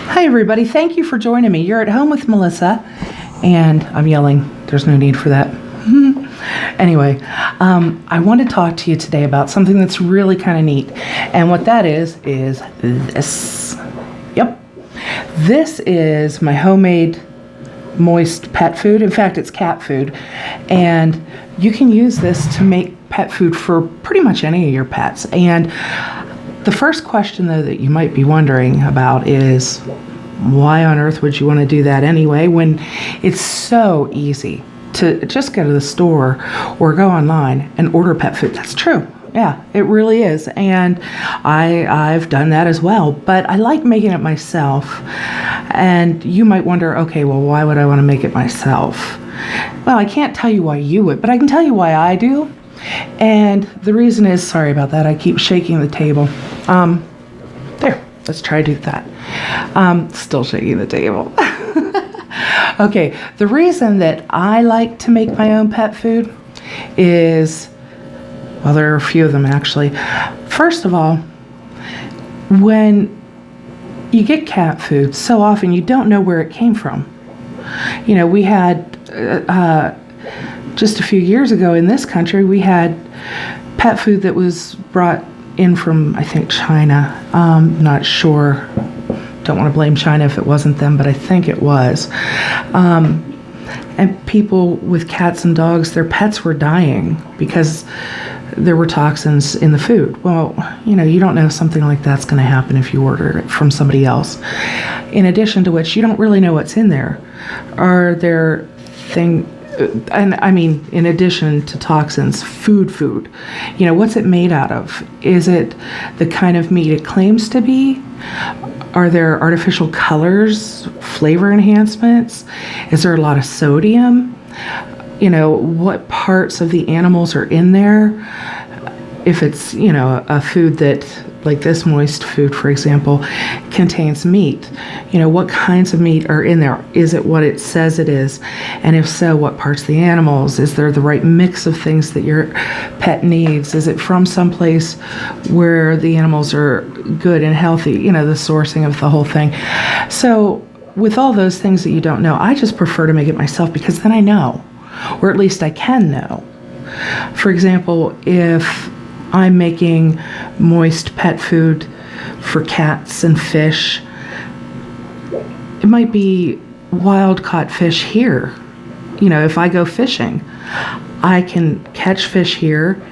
Hi, everybody. Thank you for joining me. You're at home with Melissa, and I'm yelling. There's no need for that. Anyway, I want to talk to you today about something that's really kind of neat. And what that is this. Yep. This is my homemade moist pet food. In fact, it's cat food. And you can use this to make pet food for pretty much any of your pets. And the first question, though, that you might be wondering about is, why on earth would you want to do that anyway when it's so easy to just go to the store or go online and order pet food? That's true. Yeah, it really is. And I've done that as well, but I like making it myself. And you might wonder, okay, well, why would I want to make it myself? Well, I can't tell you why you would, but I can tell you why I do. And the reason is, sorry about that, I keep shaking the table. There, let's try to do that. Still shaking the table. Okay, the reason that I like to make my own pet food is, well, there are a few of them actually. First of all, when you get cat food, so often you don't know where it came from. You know, we had, just a few years ago in this country, we had pet food that was brought in from, I think, China. Not sure. Don't want to blame China if it wasn't them, but I think it was. And people with cats and dogs, their pets were dying because there were toxins in the food. Well, you know, you don't know if something like that's going to happen if you order it from somebody else. In addition to which, you don't really know what's in there. Are there things... And I mean, in addition to toxins, food, you know, what's it made out of? Is it the kind of meat it claims to be? Are there artificial colors, flavor enhancements? Is there a lot of sodium? You know, what parts of the animals are in there? If it's, you know, a food that, like this moist food, for example, contains meat, you know, what kinds of meat are in there? Is it what it says it is? And if so, what parts of the animals? Is there the right mix of things that your pet needs? Is it from someplace where the animals are good and healthy? You know, the sourcing of the whole thing. So with all those things that you don't know, I just prefer to make it myself because then I know, or at least I can know. For example, if I'm making moist pet food for cats and fish, it might be wild caught fish here. You know, if I go fishing, I can catch fish here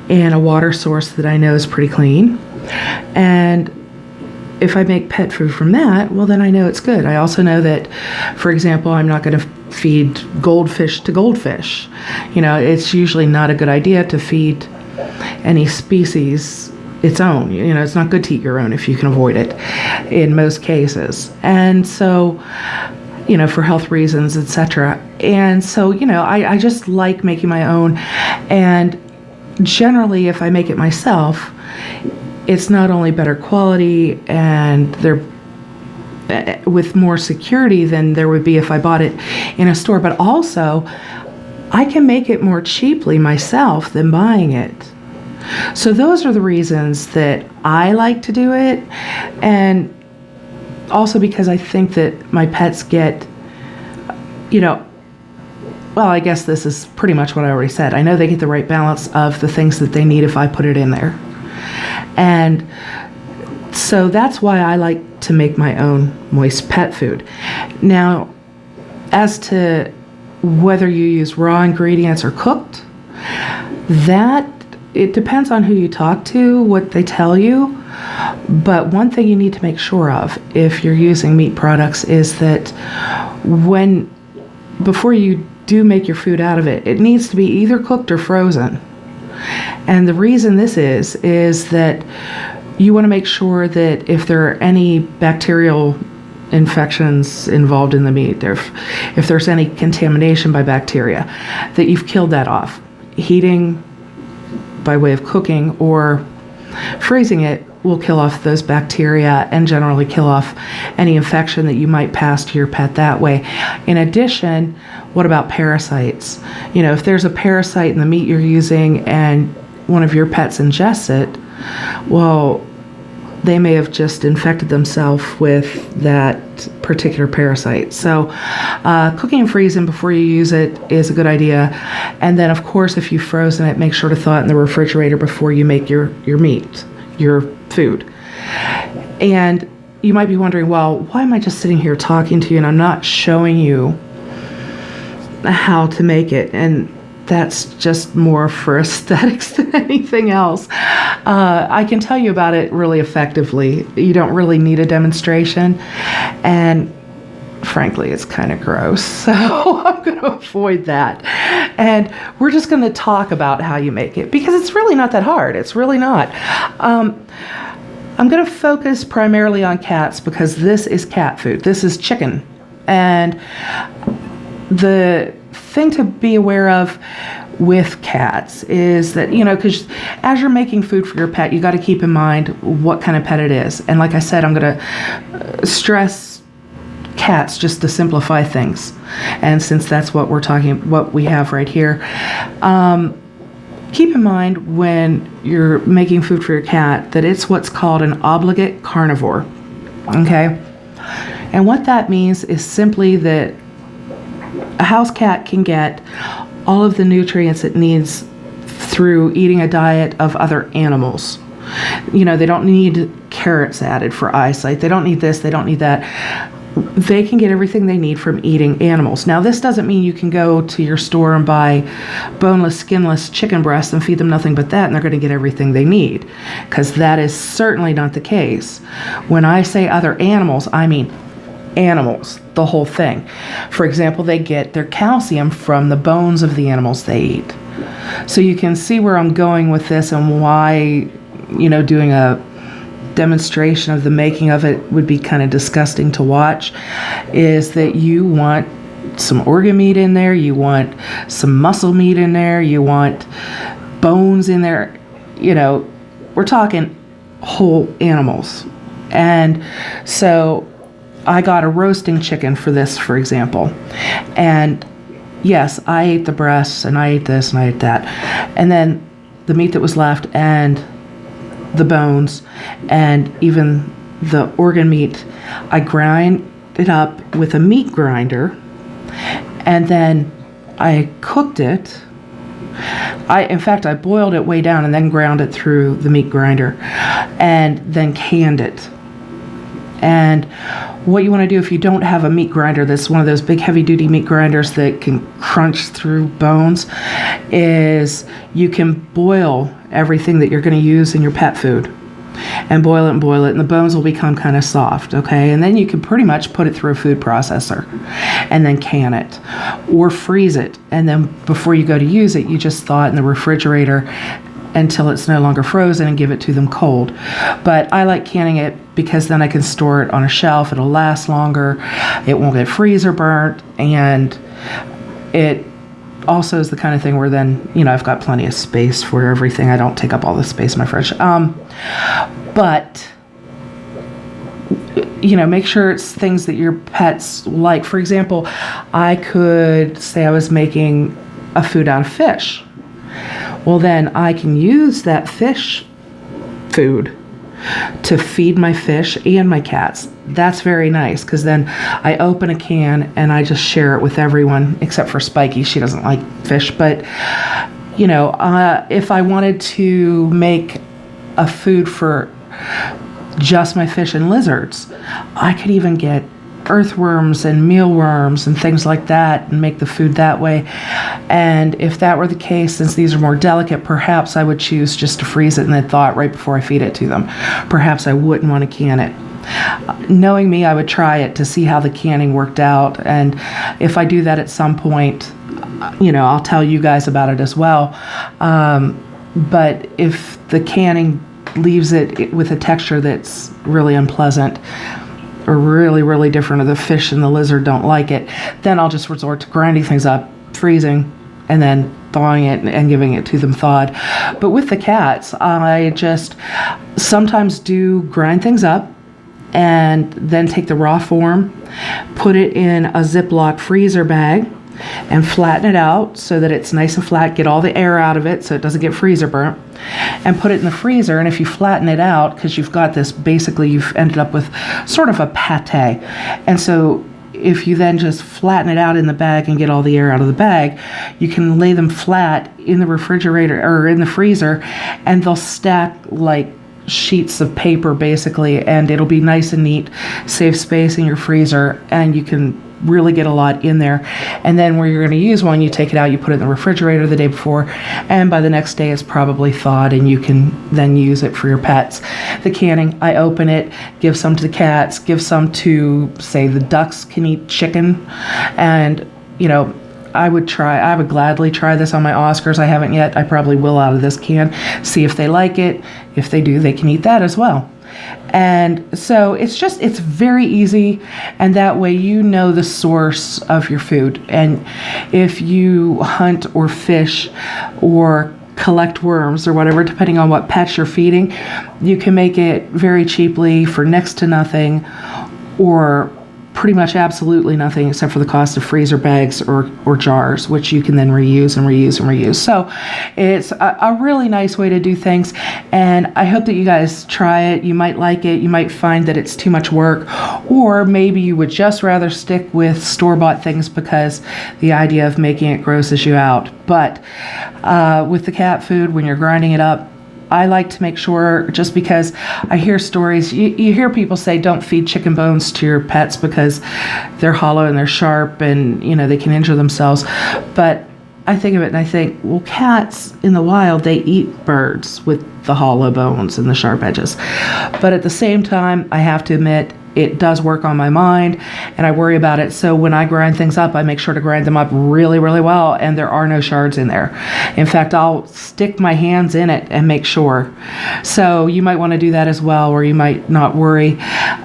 in a water source that I know is pretty clean. And if I make pet food from that, well, then I know it's good. I also know that, for example, I'm not going to feed goldfish to goldfish. You know, it's usually not a good idea to feed any species its own. You know, it's not good to eat your own if you can avoid it in most cases. And so, you know, for health reasons, etc. And so, you know, I just like making my own. And generally, if I make it myself, it's not only better quality and they're with more security than there would be if I bought it in a store, but also I can make it more cheaply myself than buying it. So those are the reasons that I like to do it, and also because I think that my pets get, you know, well, I guess this is pretty much what I already said. I know they get the right balance of the things that they need if I put it in there. And so that's why I like to make my own moist pet food. Now, as to whether you use raw ingredients or cooked, that it depends on who you talk to, what they tell you. But one thing you need to make sure of if you're using meat products is that before you do make your food out of it, it needs to be either cooked or frozen. And the reason this is that you want to make sure that if there are any bacterial infections involved in the meat, if there's any contamination by bacteria, that you've killed that off. Heating by way of cooking or freezing it will kill off those bacteria and generally kill off any infection that you might pass to your pet that way. In addition, what about parasites? You know, if there's a parasite in the meat you're using and one of your pets ingests it, well, they may have just infected themselves with that particular parasite. So cooking and freezing before you use it is a good idea. And then, of course, if you've frozen it, make sure to thaw it in the refrigerator before you make your meat, your food. And you might be wondering, well, why am I just sitting here talking to you and I'm not showing you how to make it? And that's just more for aesthetics than anything else. I can tell you about it really effectively. You don't really need a demonstration. And frankly, it's kind of gross. So I'm going to avoid that. And we're just going to talk about how you make it because it's really not that hard. It's really not. I'm going to focus primarily on cats because this is cat food. This is chicken. And the thing to be aware of with cats is that, because as you're making food for your pet, you got to keep in mind what kind of pet it is. And like I said, I'm going to stress cats just to simplify things. And since that's what what we have right here, keep in mind when you're making food for your cat that it's what's called an obligate carnivore. Okay? And what that means is simply that a house cat can get all of the nutrients it needs through eating a diet of other animals. They don't need carrots added for eyesight. They don't need this. They don't need that. They can get everything they need from eating animals. Now, this doesn't mean you can go to your store and buy boneless, skinless chicken breasts and feed them nothing but that, and they're going to get everything they need, because that is certainly not the case. When I say other animals, I mean animals, the whole thing. For example, they get their calcium from the bones of the animals they eat. So you can see where I'm going with this and why, doing a demonstration of the making of it would be kind of disgusting to watch, is that you want some organ meat in there, you want some muscle meat in there, you want bones in there. We're talking whole animals. And so I got a roasting chicken for this, for example. And yes, I ate the breasts and I ate this and I ate that. And then the meat that was left and the bones and even the organ meat, I grind it up with a meat grinder, and then I cooked it. In fact, I boiled it way down and then ground it through the meat grinder and then canned it. And what you want to do if you don't have a meat grinder that's one of those big heavy-duty meat grinders that can crunch through bones, is you can boil everything that you're going to use in your pet food. And boil it, and the bones will become kind of soft, okay? And then you can pretty much put it through a food processor and then can it or freeze it. And then before you go to use it, you just thaw it in the refrigerator until it's no longer frozen and give it to them cold. But I like canning it because then I can store it on a shelf. It'll last longer. It won't get freezer burnt. And it also is the kind of thing where then, I've got plenty of space for everything. I don't take up all the space in my fridge. But make sure it's things that your pets like. For example, I could say I was making a food out of fish. Well, then I can use that fish food to feed my fish and my cats. That's very nice, because then I open a can and I just share it with everyone except for Spiky. She doesn't like fish. But, if I wanted to make a food for just my fish and lizards, I could even get earthworms and mealworms and things like that and make the food that way. And if that were the case, since these are more delicate, perhaps I would choose just to freeze it and then thaw it right before I feed it to them. Perhaps I wouldn't want to can it. Knowing me, I would try it to see how the canning worked out. And if I do that at some point, I'll tell you guys about it as well. But if the canning leaves it with a texture that's really unpleasant or really, really different, or the fish and the lizard don't like it, then I'll just resort to grinding things up, freezing, and then thawing it and giving it to them thawed. But with the cats, I just sometimes do grind things up and then take the raw form, put it in a Ziploc freezer bag, and flatten it out so that it's nice and flat. Get all the air out of it so it doesn't get freezer burnt, and put it in the freezer. And if you flatten it out, because you've got this, basically you've ended up with sort of a pate. And so if you then just flatten it out in the bag and get all the air out of the bag, you can lay them flat in the refrigerator or in the freezer, and they'll stack like sheets of paper basically, and it'll be nice and neat, save space in your freezer, and you can really get a lot in there. And then where you're going to use one, you take it out, you put it in the refrigerator the day before, and by the next day it's probably thawed, and you can then use it for your pets. The canning, I open it, give some to the cats, give some to, say, the ducks can eat chicken, and I would gladly try this on my Oscars. I haven't yet. I probably will out of this can. See if they like it. If they do, they can eat that as well. And so it's very easy, and that way you know the source of your food. And if you hunt or fish or collect worms or whatever, depending on what pets you're feeding, you can make it very cheaply for next to nothing, or pretty much absolutely nothing except for the cost of freezer bags or jars, which you can then reuse and reuse and reuse. So it's a really nice way to do things, and I hope that you guys try it. You might like it. You might find that it's too much work, or maybe you would just rather stick with store-bought things because the idea of making it grosses you out. But with the cat food, when you're grinding it up, I like to make sure, just because I hear stories, you hear people say don't feed chicken bones to your pets because they're hollow and they're sharp and, they can injure themselves. But I think of it and I think, well, cats in the wild, they eat birds with the hollow bones and the sharp edges. But at the same time, I have to admit, it does work on my mind, and I worry about it. So when I grind things up, I make sure to grind them up really, really well, and there are no shards in there. In fact, I'll stick my hands in it and make sure. So you might want to do that as well, or you might not worry.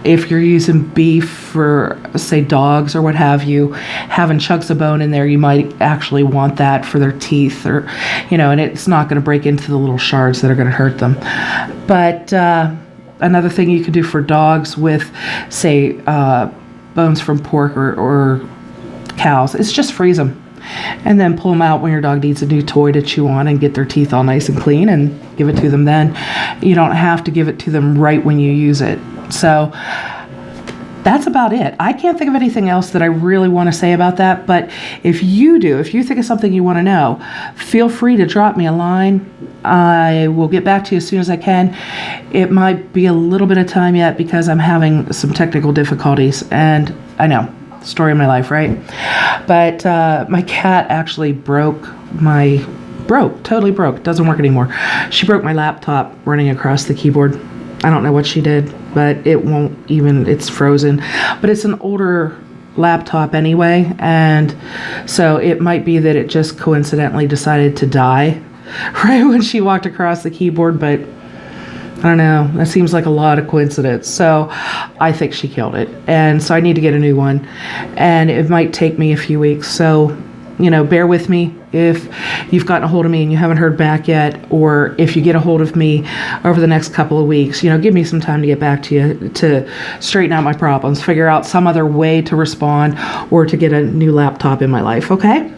If you're using beef for, say, dogs or what have you, having chunks of bone in there, you might actually want that for their teeth, or, and it's not going to break into the little shards that are going to hurt them. But another thing you can do for dogs with, say, bones from pork or cows is just freeze them and then pull them out when your dog needs a new toy to chew on and get their teeth all nice and clean, and give it to them then. You don't have to give it to them right when you use it. So that's about it. I can't think of anything else that I really want to say about that, but if you do, if you think of something you want to know, feel free to drop me a line. I will get back to you as soon as I can. It might be a little bit of time yet because I'm having some technical difficulties, and I know, story of my life, right? But my cat actually totally broke, doesn't work anymore. She broke my laptop running across the keyboard. I don't know what she did, but it's frozen. But it's an older laptop anyway, and so it might be that it just coincidentally decided to die right when she walked across the keyboard, but I don't know, that seems like a lot of coincidence. So I think she killed it, and so I need to get a new one, and it might take me a few weeks. So bear with me if you've gotten a hold of me and you haven't heard back yet, or if you get a hold of me over the next couple of weeks, give me some time to get back to you to straighten out my problems, figure out some other way to respond, or to get a new laptop in my life, okay?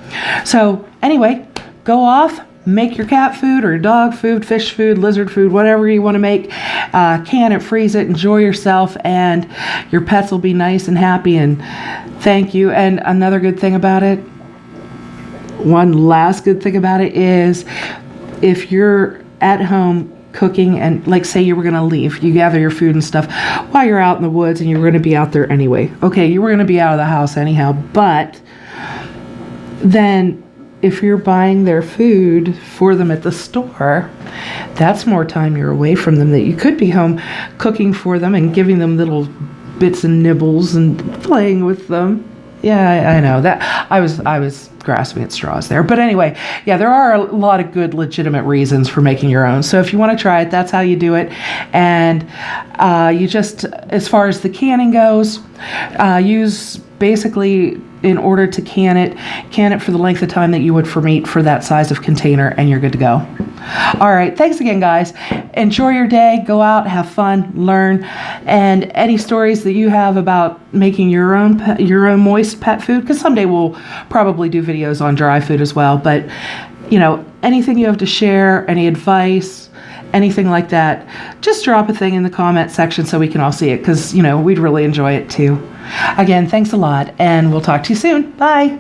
So anyway, go off, make your cat food or dog food, fish food, lizard food, whatever you want to make. Can it, freeze it, enjoy yourself, and your pets will be nice and happy, and thank you. And another good thing about it, one last good thing about it is, if you're at home cooking and, like, say you were going to leave, you gather your food and stuff while you're out in the woods, and you're going to be out there anyway. Okay, you were going to be out of the house anyhow, but then if you're buying their food for them at the store, that's more time you're away from them that you could be home cooking for them and giving them little bits and nibbles and playing with them. Yeah, I know that I was grasping at straws there. But anyway, yeah, there are a lot of good legitimate reasons for making your own. So if you want to try it, that's how you do it. And you just, as far as the canning goes, use basically, in order to can it for the length of time that you would for meat for that size of container, and you're good to go. All right, thanks again, guys. Enjoy your day. Go out, have fun, learn, and any stories that you have about making your own moist pet food, because someday we'll probably do videos on dry food as well. But anything you have to share, any advice, anything like that, just drop a thing in the comment section so we can all see it, because we'd really enjoy it too. Again, thanks a lot, and we'll talk to you soon. Bye.